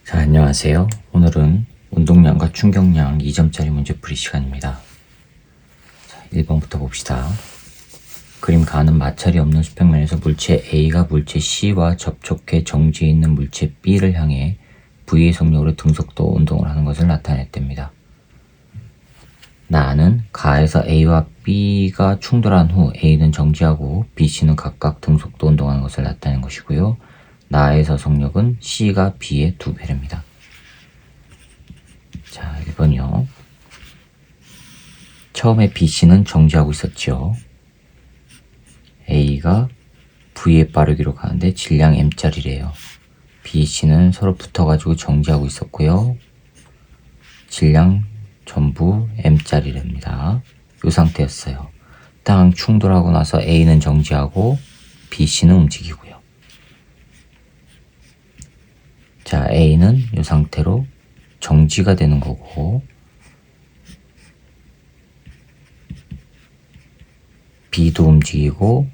자, 안녕하세요. 오늘은 운동량과 충격량 2점짜리 문제풀이 시간입니다. 자, 1번부터 봅시다. 그림 가는 마찰이 없는 수평면에서 물체 A가 물체 C와 접촉해 정지해 있는 물체 B를 향해 V의 속력으로 등속도 운동을 하는 것을 나타냈답니다. 나는 가에서 A와 B가 충돌한 후 A는 정지하고 B, C는 각각 등속도 운동하는 것을 나타낸 것이고요. 나에서 속력은 C가 B의 2배랍니다. 자, 1번이요. 처음에 B, C는 정지하고 있었죠. A가 V에 빠르기로 가는데 질량 M짜리래요. B, C는 서로 붙어가지고 정지하고 있었고요. 질량 전부 M짜리랍니다. 이 상태였어요. 딱 충돌하고 나서 A는 정지하고 B, C는 움직이고요. 자, A는 이 상태로 정지가 되는 거고 B도 움직이고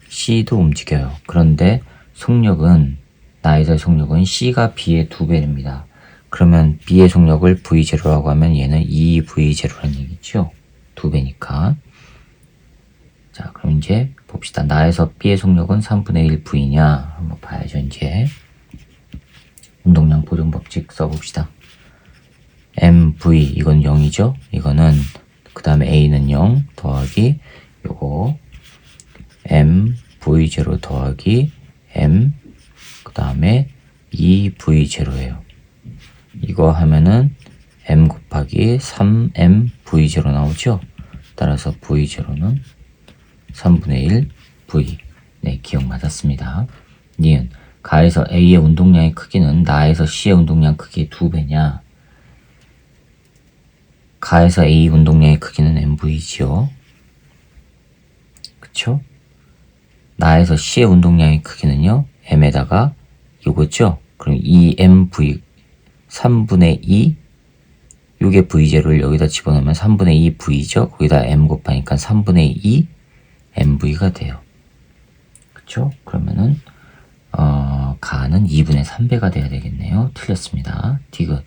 C도 움직여요. 그런데 속력은 나에서의 속력은 C가 B의 2배입니다. 그러면 B의 속력을 V0라고 하면 얘는 2V0라는 얘기죠. 2배니까. 자, 그럼 이제 봅시다. 나에서 B의 속력은 3분의 1 V냐 한번 봐야죠. 이제 운동량 보존 법칙 써봅시다. MV 이건 0이죠. 이거는 그 다음에 A는 0 더하기 요거 MV0 더하기 M 그 다음에 2V0예요. 이거 하면은 M 곱하기 3MV0 나오죠. 따라서 V0는 3분의 1 V. 네, 기억 맞았습니다. 니은 가에서 A의 운동량의 크기는 나에서 C의 운동량 크기의 2배냐? 가에서 A 운동량의 크기는 MV지요. 그쵸? 나에서 C의 운동량의 크기는요, M에다가 요거죠? 그럼 2MV 3분의 2 요게 V0를 여기다 집어넣으면 3분의 2 V죠? 거기다 M 곱하니까 3분의 2 MV가 돼요. 그쵸? 그러면은 가는 2분의 3배가 돼야 되겠네요. 틀렸습니다. 디귿.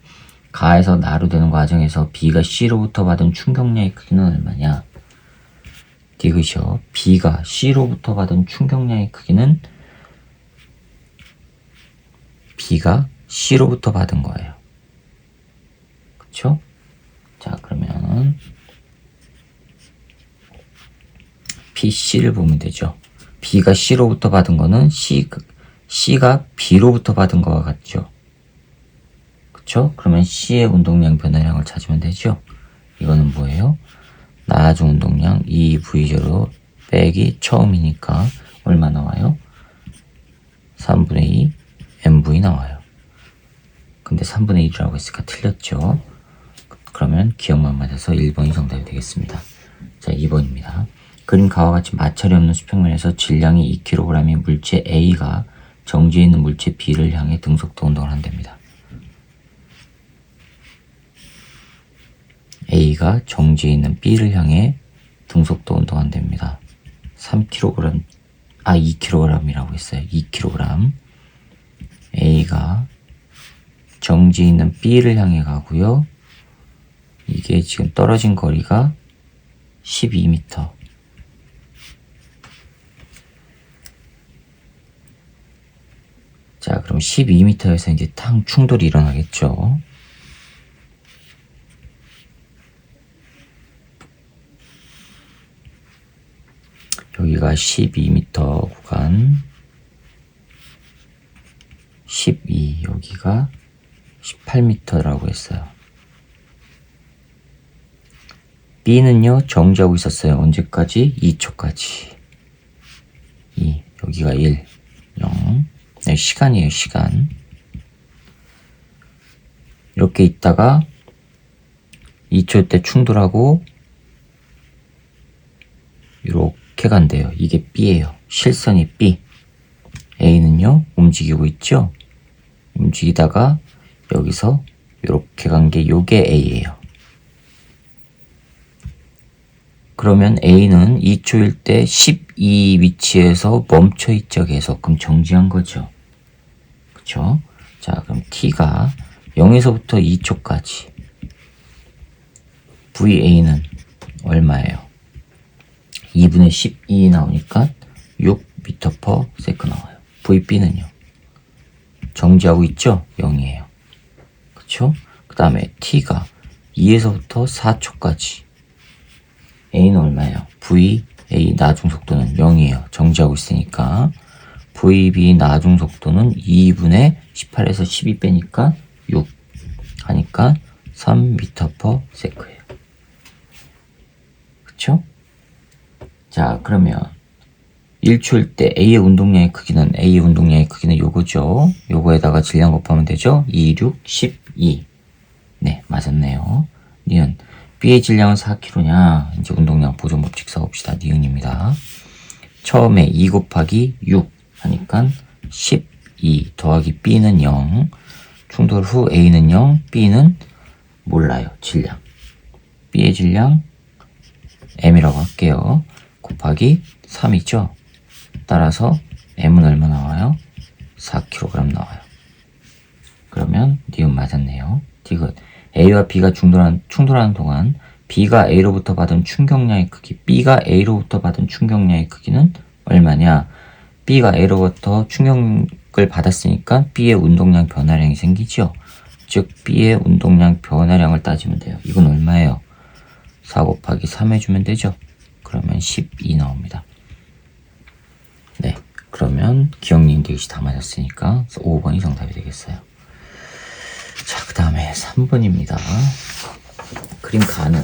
가에서 나로 되는 과정에서 B가 C로부터 받은 충격량의 크기는 얼마냐? 디귿이요. B가 C로부터 받은 충격량의 크기는 B가 C로부터 받은 거예요. 그쵸? 자, 그러면 BC를 보면 되죠. B가 C로부터 받은 거는 C가 B로부터 받은 거와 같죠. 그쵸? 그러면 C의 운동량 변화량을 찾으면 되죠. 이거는 뭐예요? 나중 운동량 2V0 빼기 처음이니까 얼마 나와요? 3분의 2 MV 나와요. 근데 3분의 1이라고 했으니까 틀렸죠. 그러면 기억만 맞아서 1번이 정답이 되겠습니다. 자, 2번입니다. 그림 가와 같이 마찰이 없는 수평면에서 질량이 2kg의 물체 A가 정지해 있는 물체 B를 향해 등속도 운동을 한답니다. A가 정지해 있는 B를 향해 등속도 운동한답니다. 3kg, 2kg이라고 했어요. 2kg. A가 정지해 있는 B를 향해 가고요. 이게 지금 떨어진 거리가 12m. 자, 그럼 12m에서 이제 탕 충돌이 일어나겠죠. 여기가 12m 구간, 12, 여기가 18m라고 했어요. B는요, 정지하고 있었어요. 언제까지? 2초까지. 2, 여기가 1, 0. 네, 시간이에요, 시간. 이렇게 있다가 2초 때 충돌하고 이렇게 간대요. 이게 B예요. 실선이 B. A는요, 움직이고 있죠? 움직이다가 여기서 이렇게 간 게 요게 A예요. 그러면 A는 2초일 때 12 위치에서 멈춰 있죠, 계속. 그럼 정지한 거죠. 그쵸? 자, 그럼 t가 0에서부터 2초까지 VA는 얼마예요? 2분의 12 나오니까 6m/s 나와요. VB는요? 정지하고 있죠? 0이에요. 그쵸? 그 다음에 t가 2에서부터 4초까지 A는 얼마예요? VA 나중 속도는 0이에요. 정지하고 있으니까. VB 나중 속도는 2분의 18에서 12 빼니까 6 하니까 3m/s예요. 그쵸? 자, 그러면 1초일 때 A의 운동량의 크기는 요거죠. 요거에다가 질량 곱하면 되죠. 2, 6, 12. 네, 맞았네요. 니은 B의 질량은 4kg냐? 이제 운동량 보존 법칙 써봅시다. 니은입니다. 처음에 2 곱하기 6 하니까 12 더하기 B는 0. 충돌 후 A는 0, B는 몰라요. 질량. B의 질량 M이라고 할게요. 곱하기 3이죠. 따라서 M은 얼마 나와요? 4kg 나와요. 그러면 니은 맞았네요. 디귿. A와 B가 충돌하는 동안 B가 A로부터 받은 충격량의 크기, B가 A로부터 받은 충격량의 크기는 얼마냐? B가 A로부터 충격을 받았으니까 B의 운동량 변화량이 생기죠. 즉 B의 운동량 변화량을 따지면 돼요. 이건 얼마예요? 4 곱하기 3 해주면 되죠. 그러면 12 나옵니다. 네, 그러면 기억님 되듯이 다 맞았으니까 5번이 정답이 되겠어요. 자, 그 다음에 3번입니다. 그림 가는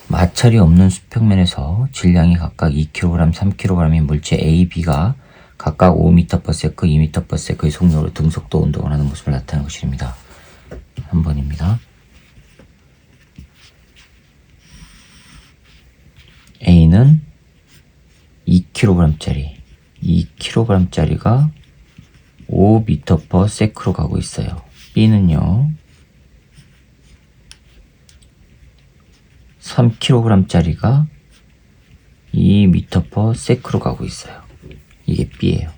마찰이 없는 수평면에서 질량이 각각 2kg, 3kg인 물체 A, B가 각각 5m/s, 2m/s의 속력으로 등속도 운동을 하는 모습을 나타내는 것입니다. 3번입니다. A는 2kg짜리가 5m/s로 가고 있어요. B는요 3kg짜리가 2m/s로 가고 있어요. 이게 B예요.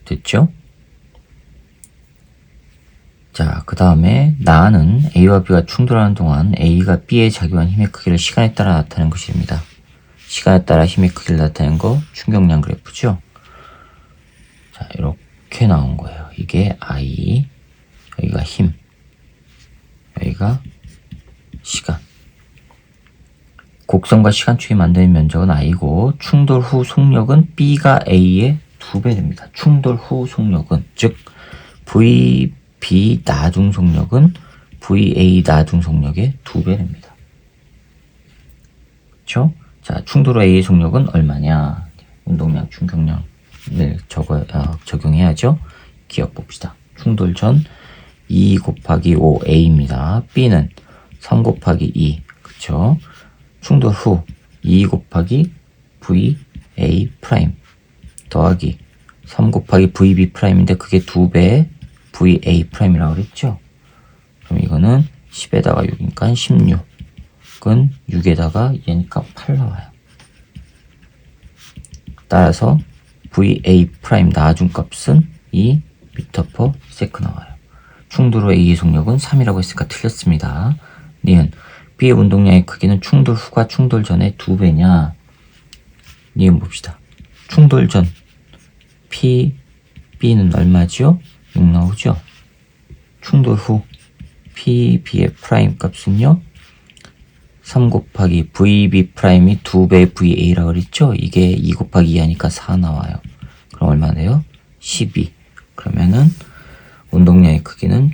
됐죠? 자, 그 다음에 나는 A와 B가 충돌하는 동안 A가 B에 작용한 힘의 크기를 시간에 따라 나타내는 것입니다. 시간에 따라 힘의 크기를 나타내는 거 충격량 그래프죠. 자, 이렇게 나온 거예요. 이게 I, 여기가 힘, 여기가 시간. 곡선과 시간축이 만드는 면적은 I고 충돌 후 속력은 B가 A의 2배 됩니다. 충돌 후 속력은 즉 VB 나중 속력은 VA 나중 속력의 2배 됩니다. 그렇죠? 자, 충돌 후 A의 속력은 얼마냐? 운동량, 충격량을 적용해야죠. 기억 봅시다. 충돌 전 2 곱하기 5 A입니다. B는 3 곱하기 2. 그쵸? 충돌 후 2 곱하기 VA 프라임 더하기 3 곱하기 VB 프라임인데 그게 2배 VA 프라임이라고 그랬죠? 그럼 이거는 10에다가 6이니까 16은 6에다가 얘니까 8 나와요. 따라서 VA 프라임 나중 값은 2m/s 나와요. 충돌 후 A의 속력은 3이라고 했으니까 틀렸습니다. 니은 B의 운동량의 크기는 충돌 후가 충돌 전의 2배냐? 니은 봅시다. 충돌 전 PB는 얼마죠? 6 나오죠? 충돌 후 PB의 프라임 값은요? 3 곱하기 VB 프라임이 2배 VA라고 그랬죠? 이게 2 곱하기 2 하니까 4 나와요. 그럼 얼마 돼요? 12. 그러면은 운동량의 크기는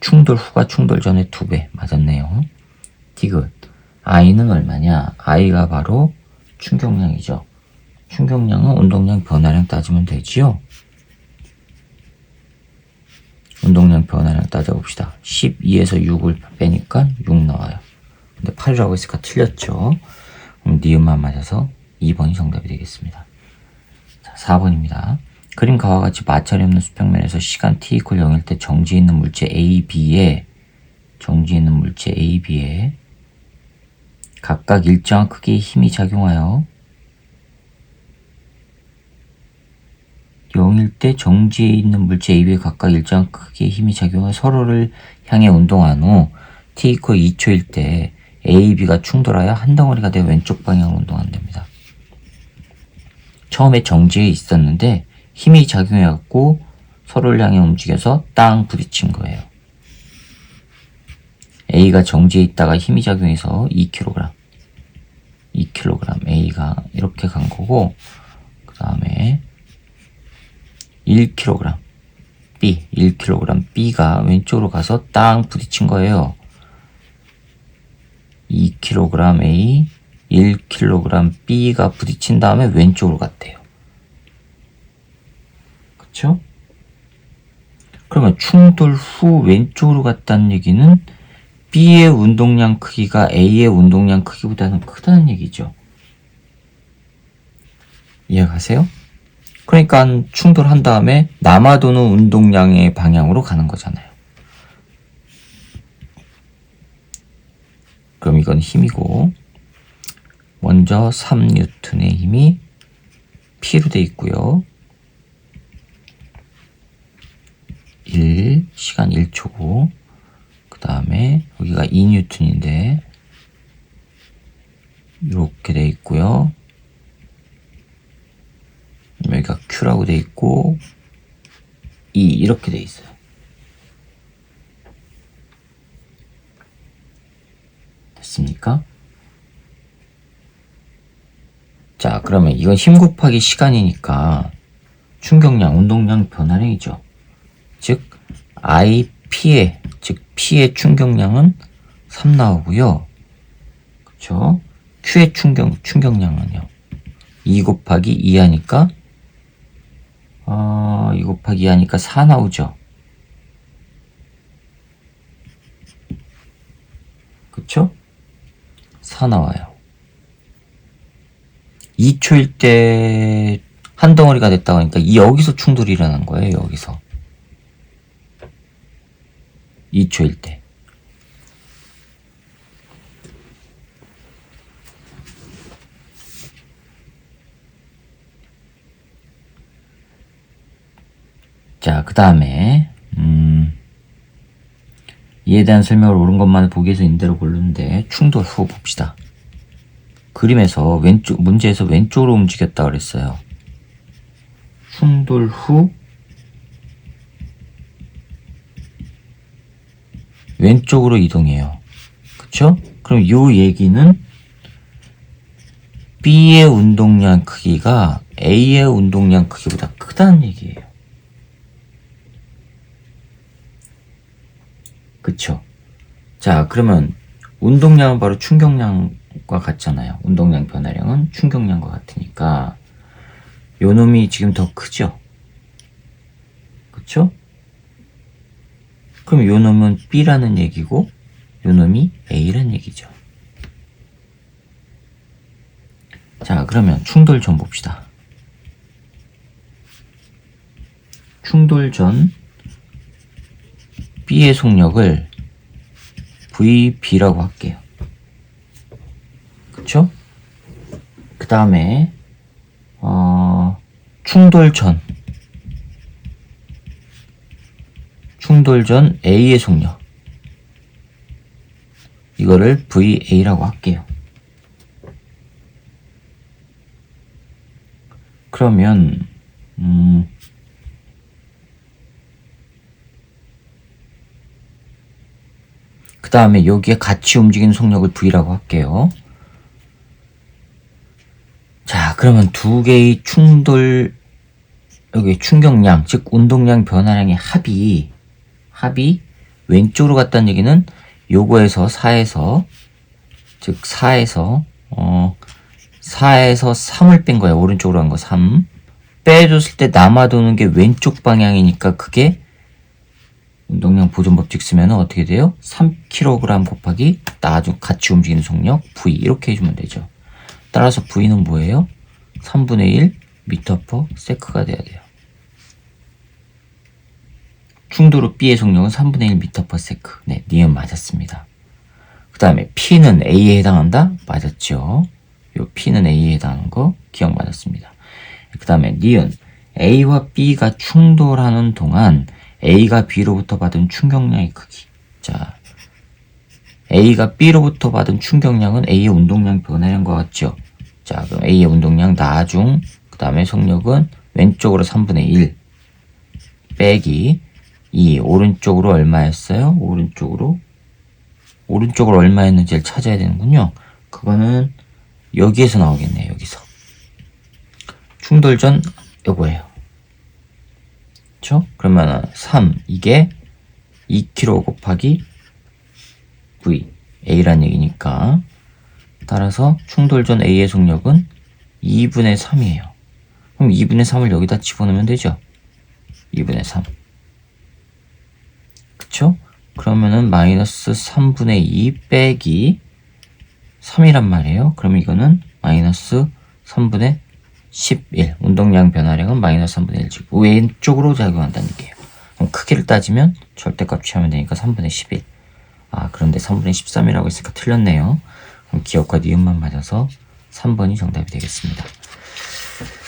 충돌 후가 충돌 전의 2배. 맞았네요. 디귿. I는 얼마냐? I가 바로 충격량이죠. 충격량은 운동량 변화량 따지면 되지요. 운동량 변화량 따져봅시다. 12에서 6을 빼니까 6 나와요. 근데 8이라고 했으니까 틀렸죠. 그럼 니은만 맞아서 2번이 정답이 되겠습니다. 자, 4번입니다. 그림 가와 같이 마찰이 없는 수평면에서 시간 t = 0일 때 정지해 있는 물체 AB에 각각 일정한 크기의 힘이 작용하여 0일 때 정지에 있는 물체 A, B에 각각 일정한 크기의 힘이 작용하여 서로를 향해 운동한 후 t = 2초일 때 A, B가 충돌하여 한 덩어리가 되어 왼쪽 방향으로 운동한답니다. 처음에 정지에 있었는데 힘이 작용해갖고 서로를 향해 움직여서 땅 부딪힌 거예요. A가 정지에 있다가 힘이 작용해서 2kg A가 이렇게 간 거고, 그 다음에 1kg B가 왼쪽으로 가서 땅 부딪힌 거예요. 2kg A, 1kg B가 부딪힌 다음에 왼쪽으로 갔대요. 그쵸? 그러면 충돌 후 왼쪽으로 갔다는 얘기는 B의 운동량 크기가 A의 운동량 크기보다는 크다는 얘기죠. 이해가세요? 그러니까 충돌한 다음에 남아도는 운동량의 방향으로 가는 거잖아요. 그럼 이건 힘이고, 먼저 3N의 힘이 P로 돼 있고요. 시간 1초고, 그 다음에 여기가 2N인데 이렇게 돼 있고요. 여기가 Q라고 돼 있고 이렇게 돼 있어요. 됐습니까? 자, 그러면 이건 힘 곱하기 시간이니까 충격량, 운동량 변화량이죠. 즉 P의 충격량은 3 나오고요. 그쵸? Q의 충격량은요. 2 곱하기 2 하니까 2 곱하기 2 하니까 4 나오죠. 그쵸? 4 나와요. 2초일 때 한 덩어리가 됐다고 하니까 여기서 충돌이 일어난 거예요. 여기서 2초일 때. 자, 그 다음에 이에 대한 설명을 옳은 것만을 보기 위해서 인대로 고르는데, 충돌 후 봅시다. 그림에서 문제에서 왼쪽으로 움직였다 그랬어요. 충돌 후 왼쪽으로 이동해요. 그쵸? 그럼 이 얘기는 B의 운동량 크기가 A의 운동량 크기보다 크다는 얘기예요. 그쵸? 자, 그러면 운동량은 바로 충격량과 같잖아요. 운동량 변화량은 충격량과 같으니까 요 놈이 지금 더 크죠? 그쵸? 그럼 요 놈은 B라는 얘기고 요 놈이 A라는 얘기죠. 자, 그러면 충돌 전 봅시다. 충돌 전 B의 속력을 VB라고 할게요. 그쵸? 그 다음에 충돌 전 A의 속력, 이거를 VA라고 할게요. 그러면 그 다음에 여기에 같이 움직이는 속력을 V라고 할게요. 자, 그러면 두 개의 여기 충격량, 즉 운동량 변화량의 합이 왼쪽으로 갔다는 얘기는 요거에서 4에서 3을 뺀 거예요. 오른쪽으로 간 거 3. 빼줬을 때 남아도는 게 왼쪽 방향이니까 그게 운동량 보존 법칙 쓰면 어떻게 돼요? 3kg 곱하기 같이 움직이는 속력 V, 이렇게 해주면 되죠. 따라서 V는 뭐예요? 3분의 1 m/s가 돼야 돼요. 충돌 후 B의 속력은 3분의 1 m/s. 네, 니은 맞았습니다. 그 다음에 P는 A에 해당한다? 맞았죠. 요 P는 A에 해당하는 거 기억 맞았습니다. 그 다음에 니은 A와 B가 충돌하는 동안 A가 B로부터 받은 충격량의 크기. 자, A가 B로부터 받은 충격량은 A의 운동량 변화량 것 같죠? 자, 그럼 A의 운동량 나중, 그 다음에 속력은 왼쪽으로 3분의 1 빼기 2, 오른쪽으로 얼마였어요? 오른쪽으로 얼마였는지를 찾아야 되는군요. 그거는 여기에서 나오겠네요. 여기서. 충돌 전 요거예요. 그쵸? 그러면 3, 이게 2kg 곱하기 V, A란 얘기니까. 따라서 충돌 전 A의 속력은 2분의 3이에요. 그럼 2분의 3을 여기다 집어넣으면 되죠? 2분의 3. 그쵸? 그러면은 마이너스 3분의 2 빼기 3이란 말이에요. 그럼 이거는 마이너스 3분의 11. 운동량 변화량은 마이너스 3분의 1. 즉 왼쪽으로 작용한다는 얘기예요. 그럼 크기를 따지면 절대값 취하면 되니까 3분의 11. 아, 그런데 3분의 13이라고 했으니까 틀렸네요. 그럼 기억과 니은만 맞아서 3번이 정답이 되겠습니다.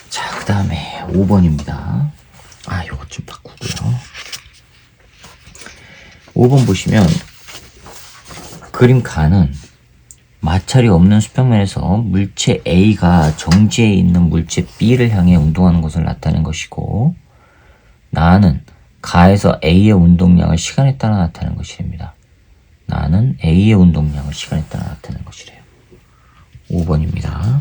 자, 그 다음에 5번입니다. 아, 요것 좀 바꾸고요. 5번 보시면 그림 가는 마찰이 없는 수평면에서 물체 A가 정지에 있는 물체 B를 향해 운동하는 것을 나타낸 것이고, 나는 가에서 A의 운동량을 시간에 따라 나타낸 것이랍니다. 나는 A의 운동량을 시간에 따라 나타낸 것이래요. 5번입니다.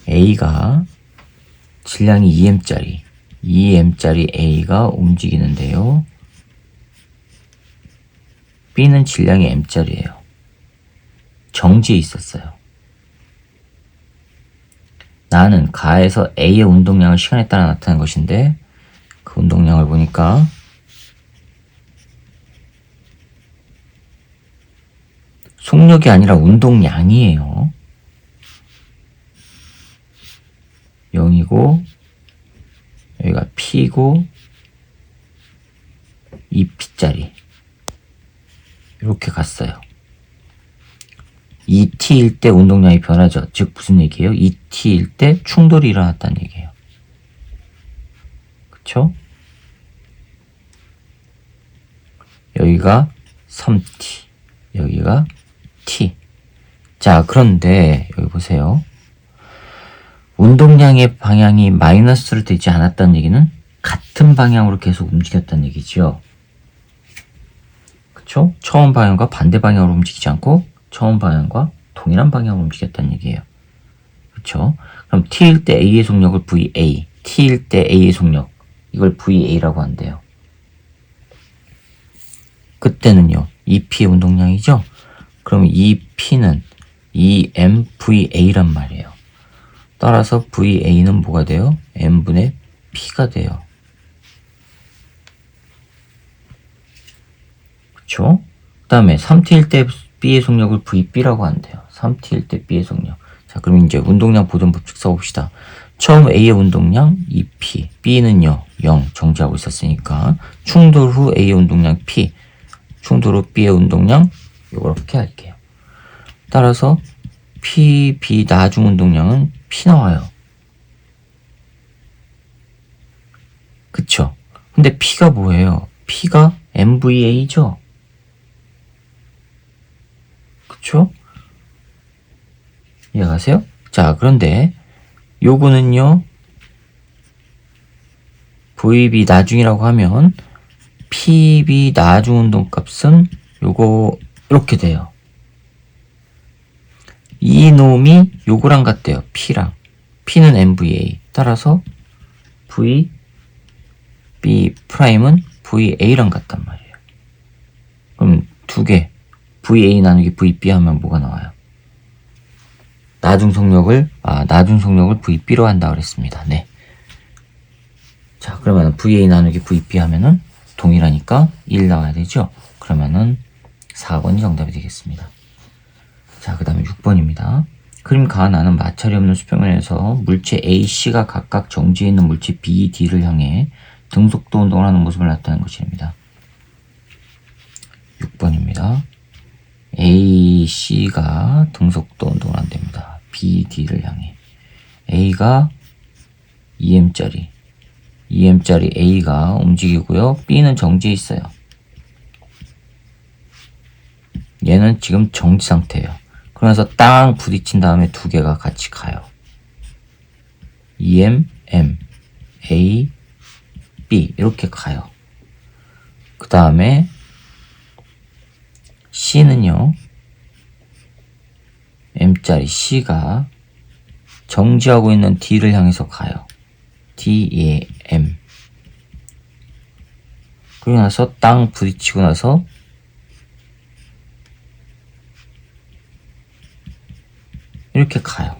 A가 질량이 2m짜리 A가 움직이는데요. B는 질량이 m짜리예요. 정지에 있었어요. 나는 가에서 A의 운동량을 시간에 따라 나타낸 것인데, 그 운동량을 보니까 속력이 아니라 운동량이에요. 0이고 여기가 P고 2P짜리 이렇게 갔어요. 2T일 때 운동량이 변하죠. 즉 무슨 얘기예요? 2T일 때 충돌이 일어났다는 얘기예요. 그쵸? 여기가 3T, 여기가 T. 자, 그런데 여기 보세요. 운동량의 방향이 마이너스로 되지 않았다는 얘기는 같은 방향으로 계속 움직였다는 얘기죠. 그쵸? 처음 방향과 반대 방향으로 움직이지 않고 처음 방향과 동일한 방향으로 움직였다는 얘기예요. 그쵸? 그럼 T일 때 A의 속력을 VA, T일 때 A의 속력, 이걸 VA라고 한대요. 그때는요, 2P의 운동량이죠? 그럼 2P는 2mVA란 말이에요. 따라서 VA는 뭐가 돼요? m분의 P가 돼요. 그쵸? 그 다음에 3T일 때 B의 속력을 VB라고 한대요. 3T일 때 B의 속력. 자, 그럼 이제 운동량 보존 법칙 써봅시다. 처음 A의 운동량 2P, B는요 0 정지하고 있었으니까 충돌 후 A의 운동량 P, 충돌 후 B의 운동량 이렇게 할게요. 따라서 P, B 나중 운동량은 P 나와요. 그쵸? 근데 P가 뭐예요? P가 MVA죠? 그쵸? 이해가세요? 자, 그런데 요거는요 VB 나중이라고 하면 PB 나중 운동값은 요거 이렇게 돼요. 이 놈이 요거랑 같대요. P랑. P는 MVA. 따라서 VB 프라임은 VA랑 같단 말이에요. 그럼 두 개 VA 나누기 VB 하면 뭐가 나와요? 나중 속력을 VB로 한다 그랬습니다. 네. 자, 그러면 VA 나누기 VB 하면은 동일하니까 1 나와야 되죠? 그러면은 4번이 정답이 되겠습니다. 자, 그 다음에 6번입니다. 그림 가 나는 마찰이 없는 수평면에서 물체 A, C가 각각 정지해 있는 물체 B, D를 향해 등속도 운동을 하는 모습을 나타낸 것입니다. 6번입니다. A, C가 등속도 운동을 한답니다. B, D를 향해. A가 2M짜리 A가 움직이고요. B는 정지해 있어요. 얘는 지금 정지 상태예요. 그러면서 땅 부딪힌 다음에 두 개가 같이 가요. EM, M, A, B 이렇게 가요. 그 다음에 C는요. M짜리 C가 정지하고 있는 D를 향해서 가요. D, E, M. 그러고 나서 땅 부딪히고 나서 이렇게 가요.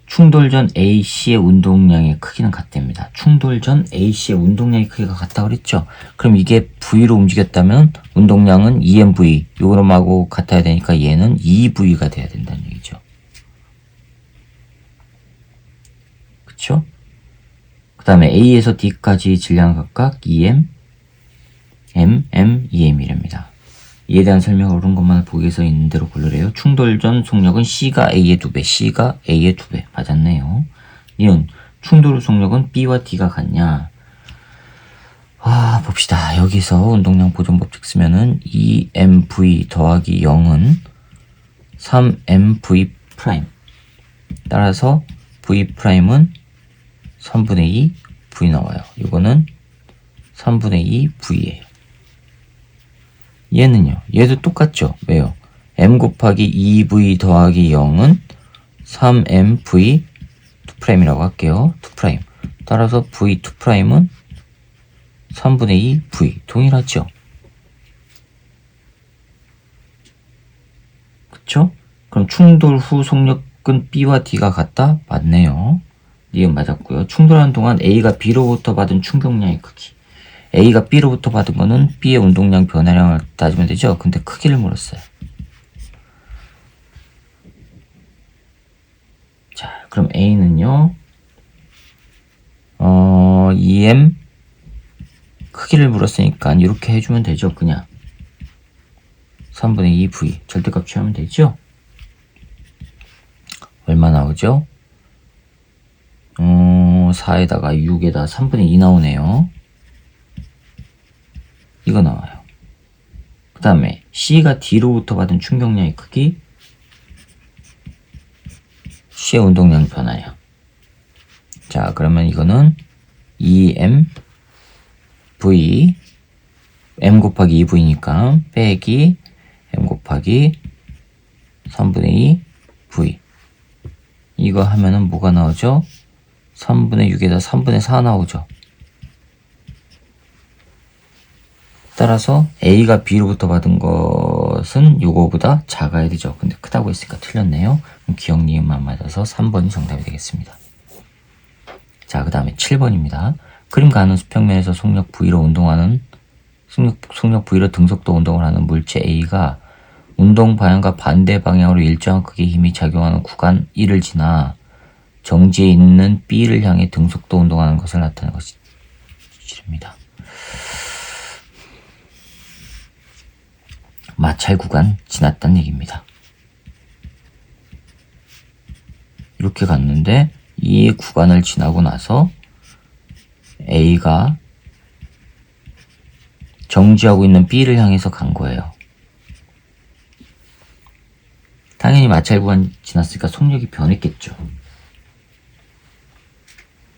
충돌 전 AC의 운동량의 크기는 같답니다. 충돌 전 AC의 운동량의 크기가 같다고 그랬죠? 그럼 이게 V로 움직였다면 운동량은 EMV, 요놈하고 같아야 되니까 얘는 EV가 돼야 된다는 얘기죠. 그쵸? 그 다음에 A에서 D까지 질량은 각각 EM, M, M, EM이랍니다. 이에 대한 설명을 옳은 것만 보기에서 있는 대로 고르래요. 충돌 전 속력은 C가 A의 2배, C가 A의 2배. 맞았네요. 이은 충돌 후 속력은 B와 D가 같냐? 봅시다. 여기서 운동량 보존 법칙 쓰면은 2mv 더하기 0은 3mv 프라임. 따라서 v 프라임은 3분의 2 v 나와요. 이거는 3분의 2 v예요. 얘는요. 얘도 똑같죠. 왜요? m 곱하기 2v 더하기 0은 3mv 2'이라고 할게요. 2'. 따라서 v 2'은 3분의 2 v. 동일하죠? 그쵸? 그럼 충돌 후 속력은 B와 D가 같다? 맞네요. 니은 맞았고요. 충돌하는 동안 A가 B로부터 받은 충격량의 크기. A가 B로부터 받은 거는 B의 운동량 변화량을 따지면 되죠? 근데 크기를 물었어요. 자, 그럼 A는요, EM 크기를 물었으니까 이렇게 해주면 되죠, 그냥. 3분의 2 V. 절대값 취하면 되죠? 얼마 나오죠? 4에다가 6에다 3분의 2 나오네요. 이거 나와요. 그 다음에 C가 D로부터 받은 충격량의 크기, C의 운동량 변화량. 자, 그러면 이거는 2M V M 곱하기 2V니까 빼기 M 곱하기 3분의 2 V. 이거 하면은 뭐가 나오죠? 3분의 6에다 3분의 4 나오죠. 따라서 A가 B로부터 받은 것은 요거보다 작아야 되죠. 근데 크다고 했으니까 틀렸네요. 그럼 기억 니은만 맞아서 3번이 정답이 되겠습니다. 자, 그 다음에 7번입니다. 그림 가는 수평면에서 속력 V로 운동하는 속력 V로 등속도 운동을 하는 물체 A가 운동 방향과 반대 방향으로 일정한 크기의 힘이 작용하는 구간 1을 지나 정지에 있는 B를 향해 등속도 운동하는 것을 나타내는 것입니다. 마찰 구간 지났다는 얘기입니다. 이렇게 갔는데 이 구간을 지나고 나서 A가 정지하고 있는 B를 향해서 간 거예요. 당연히 마찰 구간 지났으니까 속력이 변했겠죠.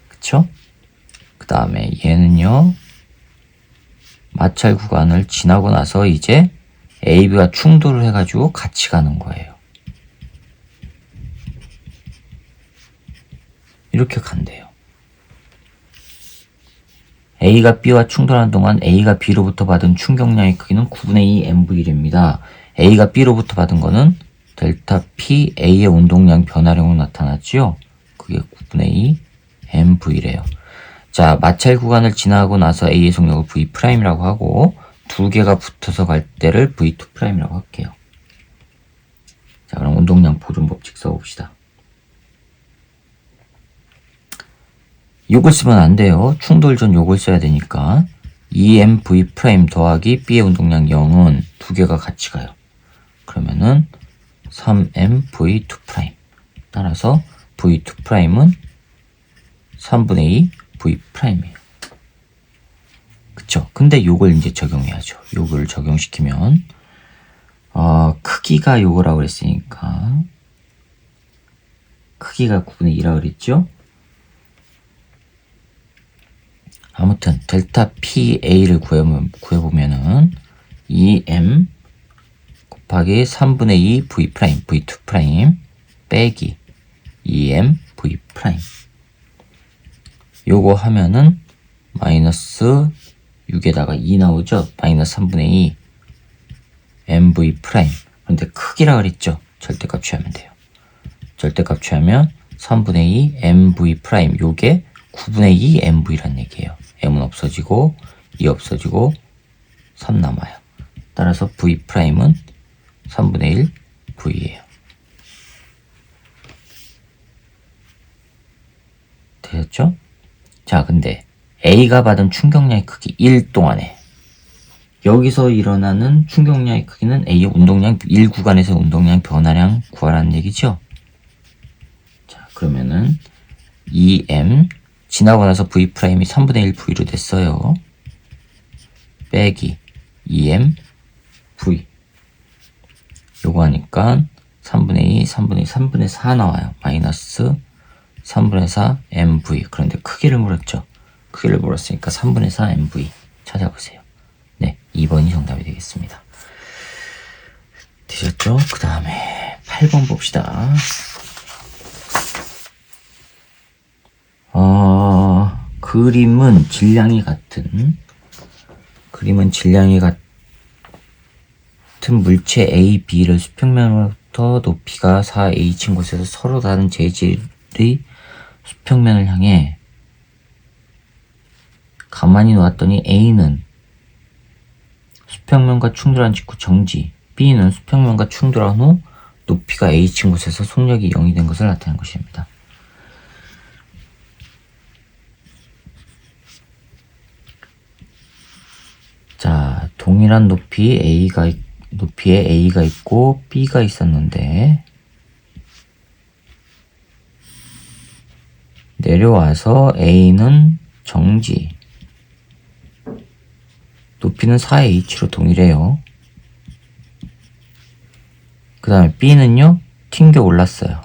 그쵸? 그 다음에 얘는요, 마찰 구간을 지나고 나서 이제 A, B가 충돌을 해가지고 같이 가는 거예요. 이렇게 간대요. A가 B와 충돌하는 동안 A가 B로부터 받은 충격량의 크기는 9분의 2 MV랍니다. A가 B로부터 받은 거는 델타 P A의 운동량 변화량으로 나타났지요. 그게 9분의 2 MV래요. 자, 마찰 구간을 지나고 나서 A의 속력을 V'이라고 하고 두 개가 붙어서 갈 때를 V2'이라고 할게요. 자, 그럼 운동량 보존 법칙 써봅시다. 요걸 쓰면 안 돼요. 충돌 전 요걸 써야 되니까 EMV' 더하기 B의 운동량 0은 두 개가 같이 가요. 그러면은 3MV2'. 따라서 V2'은 3분의 2 V'이에요. 그쵸? 근데 요걸 이제 적용해야죠. 요걸 적용시키면 크기가 요거라고 그랬으니까 크기가 9분의 2라고 그랬죠? 아무튼 델타 PA를 구해보면은 2M 곱하기 3분의 2 V', V2' 빼기 2M V'. 요거 하면은 마이너스 6에다가 2 나오죠? 마이너스 3분의 2 MV'. 그런데 크기라 그랬죠? 절대값 취하면 돼요. 절대값 취하면 3분의 2 MV'. 요게 9분의 2 MV란 얘기예요. M은 없어지고 2 없어지고 3 남아요. 따라서 V'은 3분의 1 V예요. 되셨죠? 자, 근데 A가 받은 충격량의 크기 1 동안에 여기서 일어나는 충격량의 크기는 A의 운동량 1 구간에서 운동량 변화량 구하라는 얘기죠. 자, 그러면은 2M 지나고 나서 V'이 3분의 1 V로 됐어요. 빼기 2M V. 요거 하니까 3분의 2, 3분의 4 나와요. 마이너스 3분의 4 MV. 그런데 크기를 물었죠. 크기를 물었으니까 3분의 4 MV 찾아보세요. 네, 2번이 정답이 되겠습니다. 되셨죠? 그 다음에 8번 봅시다. 그림은 질량이 같은 물체 A, B를 수평면으로부터 높이가 4h인 곳에서 서로 다른 재질의 수평면을 향해 가만히 놓았더니 A는 수평면과 충돌한 직후 정지, B는 수평면과 충돌한 후 높이가 h인 곳에서 속력이 0이 된 것을 나타낸 것입니다. 자, 동일한 높이에 A가 있고 B가 있었는데 내려와서 A는 정지, 높이는 4h로 동일해요. 그 다음에 B는요 튕겨 올랐어요.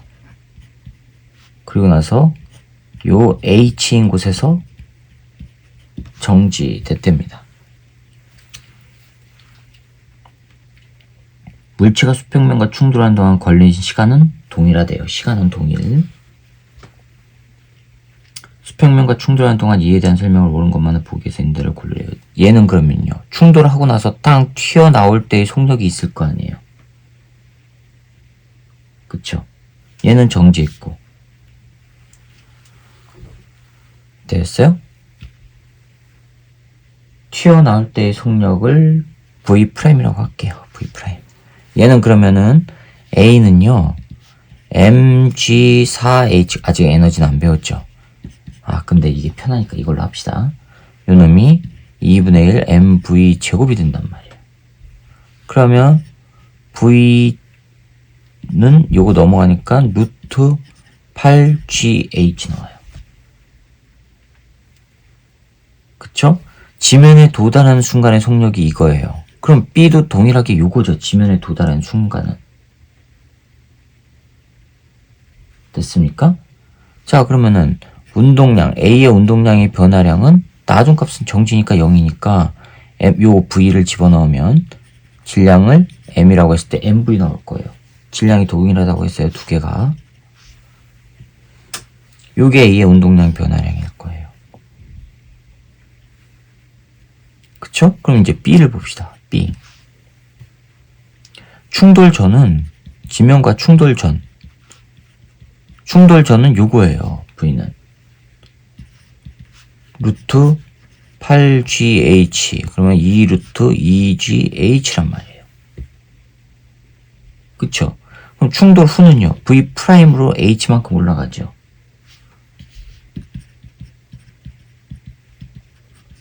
그리고 나서 요 h인 곳에서 정지됐답니다. 물체가 수평면과 충돌하는 동안 걸린 시간은 동일하대요. 시간은 동일. 수평면과 충돌하는 동안 이에 대한 설명을 옳은 것만을 보기 위해서 인대를 고르래요. 얘는 그러면요. 충돌하고 나서 땅 튀어나올 때의 속력이 있을 거 아니에요. 그쵸? 얘는 정지했고. 됐어요? 튀어나올 때의 속력을 V'이라고 할게요. V'. 얘는 그러면은 A는요 mg4h, 아직 에너지는 안 배웠죠. 근데 이게 편하니까 이걸로 합시다. 요 놈이 2분의 1 mv 제곱이 된단 말이에요. 그러면 v는 요거 넘어가니까 루트 8gh 나와요. 그쵸? 지면에 도달하는 순간의 속력이 이거예요. 그럼 B도 동일하게 요거죠. 지면에 도달하는 순간은. 됐습니까? 자, 그러면은 운동량, A의 운동량의 변화량은 나중값은 정지니까 0이니까 요 V를 집어넣으면 질량을 M이라고 했을 때 MV 나올 거예요. 질량이 동일하다고 했어요. 두 개가. 요게 A의 운동량 변화량일 거예요. 그쵸? 그럼 이제 B를 봅시다. B. 충돌전은 지면과 충돌전은 요거예요. V는 루트 8gh, 그러면 2 루트 2gh란 말이에요. 그쵸? 그럼 충돌 후는요 V'으로 h만큼 올라가죠.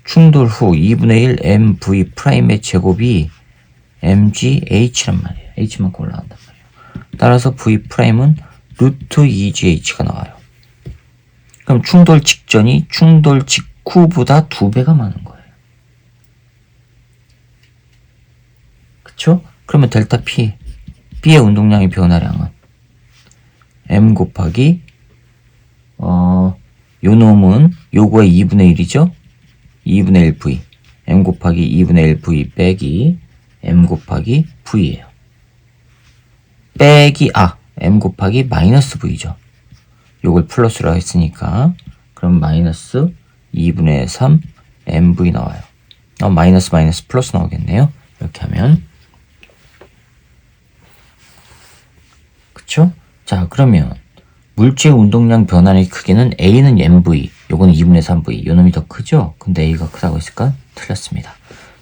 충돌 후 2분의 1 mv 프라임의 제곱이 mgh란 말이에요. h만큼 올라간단 말이에요. 따라서 v 프라임은 루트 2gh가 나와요. 그럼 충돌 직전이 충돌 직후보다 2배가 많은 거예요. 그쵸? 그러면 델타 P, B의 운동량의 변화량은 M 곱하기 요 놈은 요거의 2분의 1이죠? 2분의 1 V. M 곱하기 2분의 1 V 빼기 M 곱하기 V예요. 빼기 M 곱하기 마이너스 V죠. 요걸 플러스로 했으니까 그럼 마이너스 2분의 3 MV 나와요. 마이너스 플러스 나오겠네요. 이렇게 하면 그쵸? 자, 그러면 물체의 운동량 변화의 크기는 A는 MV, 요거는 2분의 3V, 요 놈이 더 크죠? 근데 A가 크다고 했을까? 틀렸습니다.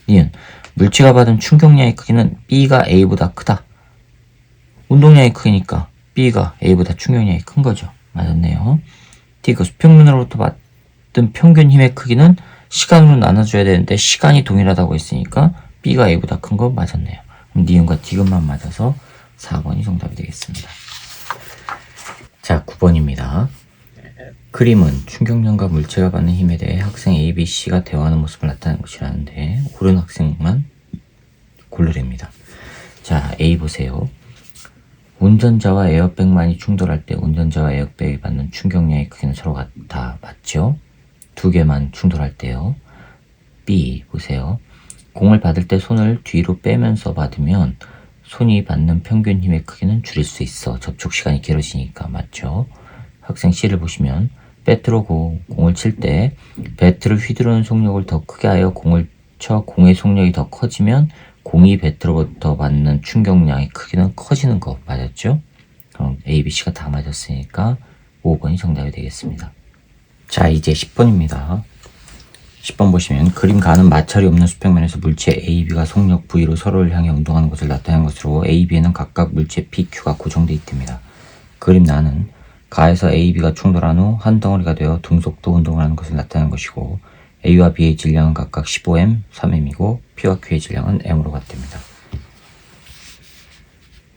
니은 물체가 받은 충격량의 크기는 B가 A보다 크다. 운동량이 크니까 B가 A보다 충격량이 큰 거죠. 맞았네요. D가 수평면으로부터 받은 평균 힘의 크기는 시간으로 나눠줘야 되는데 시간이 동일하다고 했으니까 B가 A보다 큰 거 맞았네요. 그럼 니은과 디귿만 맞아서 4번이 정답이 되겠습니다. 자, 9번입니다. 그림은 충격량과 물체가 받는 힘에 대해 학생 A, B, C가 대화하는 모습을 나타내는 것이라는데 옳은 학생만 고르랍니다. 자, A 보세요. 운전자와 에어백만이 충돌할 때 운전자와 에어백이 받는 충격량의 크기는 서로 같다. 맞죠? 두 개만 충돌할 때요. B 보세요. 공을 받을 때 손을 뒤로 빼면서 받으면 손이 받는 평균 힘의 크기는 줄일 수 있어. 접촉 시간이 길어지니까. 맞죠? 학생 C를 보시면 배트로 공을 칠 때 배트를 휘두르는 속력을 더 크게 하여 공을 쳐 공의 속력이 더 커지면 공이 배트로부터 받는 충격량의 크기는 커지는 거 맞았죠? 그럼 A, B, C가 다 맞았으니까 5번이 정답이 되겠습니다. 자, 이제 10번입니다. 10번 보시면 그림 가는 마찰이 없는 수평면에서 물체 A, B가 속력 V로 서로를 향해 운동하는 것을 나타낸 것으로 A, B에는 각각 물체 P, Q가 고정되어 있답니다. 그림 나는 가에서 A, B가 충돌한 후 한 덩어리가 되어 등속도 운동을 하는 것을 나타낸 것이고 A와 B의 질량은 각각 15M, 3M이고 P와 Q의 질량은 M으로 같답니다.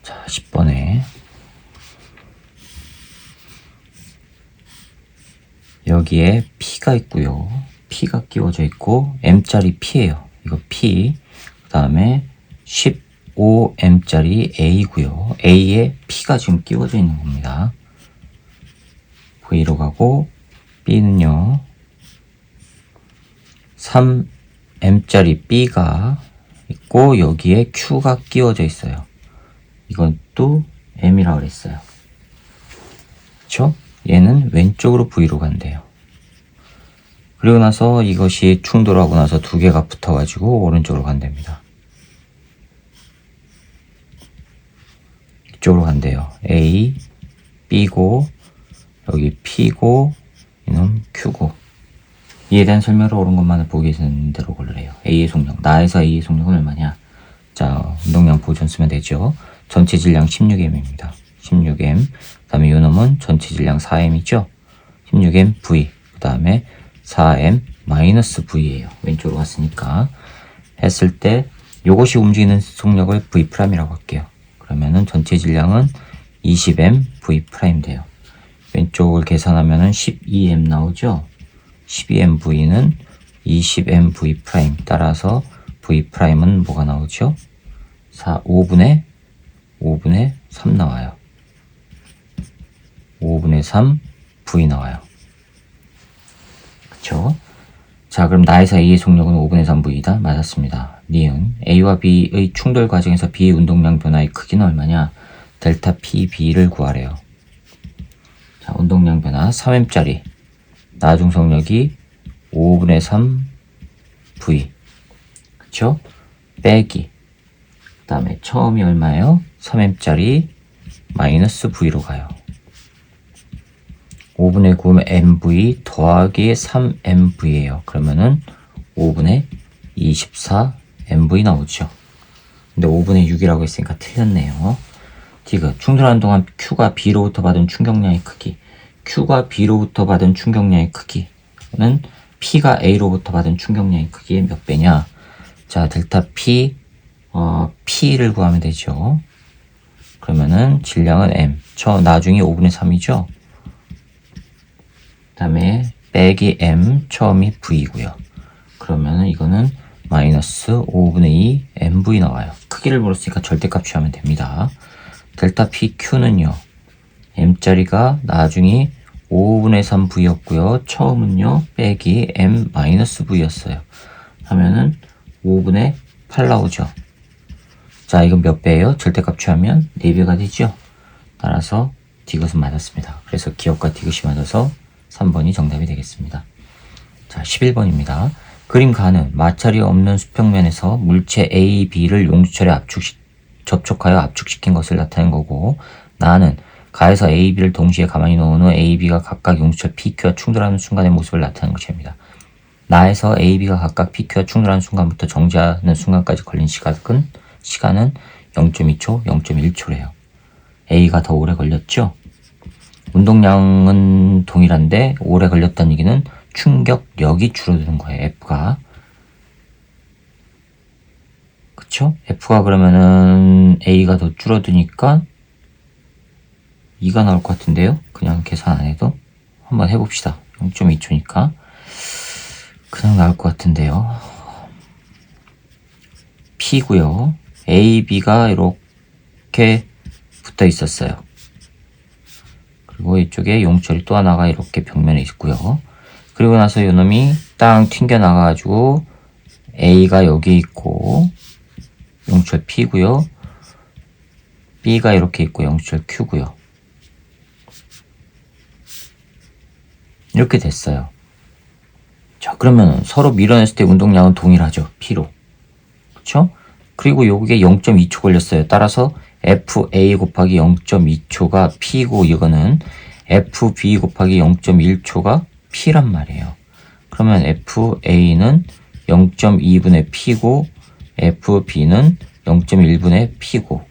자, 10번에 여기에 P가 있고요. P가 끼워져 있고 M짜리 P예요. 이거 P. 그 다음에 15M짜리 A고요. A에 P가 지금 끼워져 있는 겁니다. V로 가고 B는요. 3M짜리 B가 있고 여기에 Q가 끼워져 있어요. 이건 또 M이라고 그랬어요. 그쵸? 얘는 왼쪽으로 V로 간대요. 그리고 나서 이것이 충돌하고 나서 두 개가 붙어가지고 오른쪽으로 간답니다. 이쪽으로 간대요. A, B고 여기 P고 이놈 Q고 이에 대한 설명을 옳은 것만을 보기 되는 대로 고르래요. A의 속력. 나에서 A의 속력은 얼마냐? 자, 운동량 보존 쓰면 되죠. 전체 질량 16M입니다. 16M. 그 다음에 요 놈은 전체 질량 4M이죠. 16M V. 그 다음에 4M 마이너스 V예요. 왼쪽으로 갔으니까. 했을 때 요것이 움직이는 속력을 V'이라고 할게요. 그러면은 전체 질량은 20M V' 돼요. 왼쪽을 계산하면은 12M 나오죠. 12M V는 20M V' 따라서 V'은 뭐가 나오죠? 5분의 3 나와요. 5분의 3 V 나와요. 그쵸? 자, 그럼 나에서 A의 속력은 5분의 3 V이다? 맞았습니다. 니은 A와 B의 충돌 과정에서 B의 운동량 변화의 크기는 얼마냐? 델타 P, B를 구하래요. 자, 운동량 변화 3M짜리 나중 속력이 5분의 3 V. 그쵸? 빼기. 그 다음에 처음이 얼마예요? 3M짜리 마이너스 V로 가요. 5분의 9 MV 더하기 3MV예요. 그러면은 5분의 24 MV 나오죠. 근데 5분의 6이라고 했으니까 틀렸네요. 디귿. 충돌하는 동안 Q가 B로부터 받은 충격량의 크기. Q가 B로부터 받은 충격량의 크기는 P가 A로부터 받은 충격량의 크기의 몇 배냐? 자, 델타 P, P를 구하면 되죠. 그러면은 질량은 M. 나중에 5분의 3이죠. 그 다음에 빼기 M, 처음이 V고요. 그러면은 이거는 마이너스 5분의 2 MV 나와요. 크기를 물었으니까 절대값 취하면 됩니다. 델타 PQ는요. M짜리가 나중에 5분의 3V였고요. 처음은요. 빼기 M 마이너스 V였어요. 하면은 5분의 8 나오죠. 자, 이건 몇 배예요? 절대값 취하면 4배가 되죠. 따라서 디귿은 맞았습니다. 그래서 기억과 디귿이 맞아서 3번이 정답이 되겠습니다. 자, 11번입니다. 그림 가는 마찰이 없는 수평면에서 물체 A, B를 용수철에 접촉하여 압축시킨 것을 나타낸 거고, 나는 가에서 A, B를 동시에 가만히 놓은 후 A, B가 각각 용수철 PQ와 충돌하는 순간의 모습을 나타낸 것입니다. 나에서 A, B가 각각 PQ와 충돌하는 순간부터 정지하는 순간까지 걸린 시간은 0.2초, 0.1초래요. A가 더 오래 걸렸죠? 운동량은 동일한데 오래 걸렸다는 얘기는 충격력이 줄어드는 거예요. F가. 그쵸? F가 그러면은 A가 더 줄어드니까 2가 나올 것 같은데요? 그냥 계산 안 해도 한번 해봅시다. 0.2초니까 그냥 나올 것 같은데요. P고요. A, B가 이렇게 붙어 있었어요. 그리고 이쪽에 용철이 또 하나가 이렇게 벽면에 있고요. 그리고 나서 요놈이 땅 튕겨 나가가지고 A가 여기 있고 용철 P고요. B가 이렇게 있고 용철 Q고요. 이렇게 됐어요. 자, 그러면 서로 밀어냈을 때 운동량은 동일하죠. P로. 그쵸? 그리고 요게 0.2초 걸렸어요. 따라서 FA 곱하기 0.2초가 P고 이거는 FB 곱하기 0.1초가 P란 말이에요. 그러면 FA는 0.2분의 P고 FB는 0.1분의 P고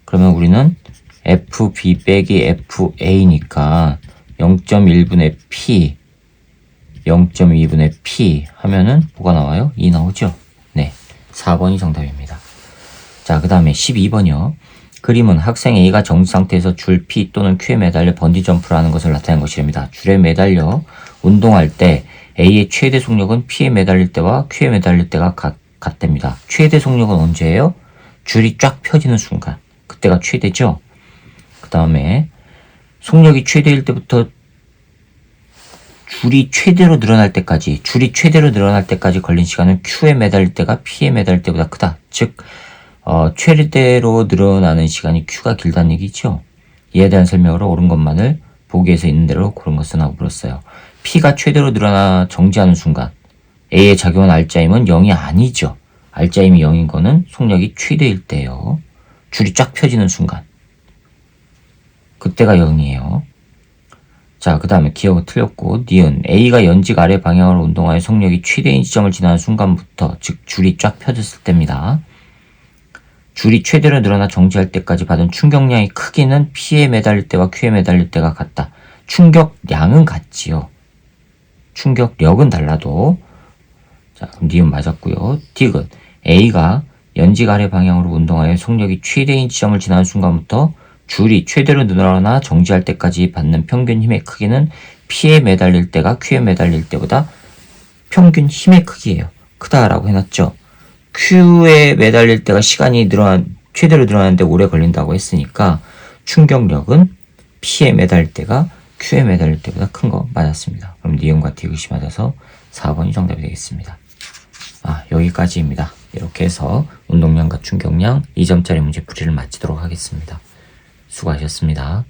그러면 우리는 FB 빼기 FA니까 0.1분의 P 0.2분의 P 하면은 뭐가 나와요? 2 나오죠? 네, 4번이 정답입니다. 자, 그 다음에 12번이요. 그림은 학생 A가 정지 상태에서 줄 P 또는 Q에 매달려 번지점프를 하는 것을 나타낸 것이랍니다. 줄에 매달려 운동할 때 A의 최대 속력은 P에 매달릴 때와 Q에 매달릴 때가 같답니다. 최대 속력은 언제예요? 줄이 쫙 펴지는 순간. 그때가 최대죠? 그 다음에 속력이 최대일 때부터 줄이 최대로 늘어날 때까지 걸린 시간은 Q에 매달릴 때가 P에 매달릴 때보다 크다. 즉 최대로 늘어나는 시간이 Q가 길다는 얘기죠. 이에 대한 설명으로 옳은 것만을 보기에서 있는 대로 고른 것은 하고 물었어요. P가 최대로 늘어나 정지하는 순간 A의 작용한 R자임은 0이 아니죠. R자임이 0인 거는 속력이 최대일 때예요. 줄이 쫙 펴지는 순간. 그때가 0이에요. 자, 그 다음에 기억은 틀렸고 니은 A가 연직 아래 방향으로 운동하여 속력이 최대인 지점을 지나는 순간부터 즉 줄이 쫙 펴졌을 때입니다. 줄이 최대로 늘어나 정지할 때까지 받은 충격량의 크기는 P에 매달릴 때와 Q에 매달릴 때가 같다. 충격량은 같지요. 충격력은 달라도. 자, 그럼 니은 맞았고요. 디귿 A가 연직 아래 방향으로 운동하여 속력이 최대인 지점을 지나는 순간부터 줄이 최대로 늘어나 정지할 때까지 받는 평균 힘의 크기는 P에 매달릴 때가 Q에 매달릴 때보다 평균 힘의 크기예요. 크다라고 해놨죠. Q에 매달릴 때가 시간이 최대로 늘어나는데 오래 걸린다고 했으니까 충격력은 P에 매달릴 때가 Q에 매달릴 때보다 큰 거 맞았습니다. 그럼 니은과 디귿이 맞아서 4번이 정답이 되겠습니다. 여기까지입니다. 이렇게 해서 운동량과 충격량 2점짜리 문제 풀이를 마치도록 하겠습니다. 수고하셨습니다.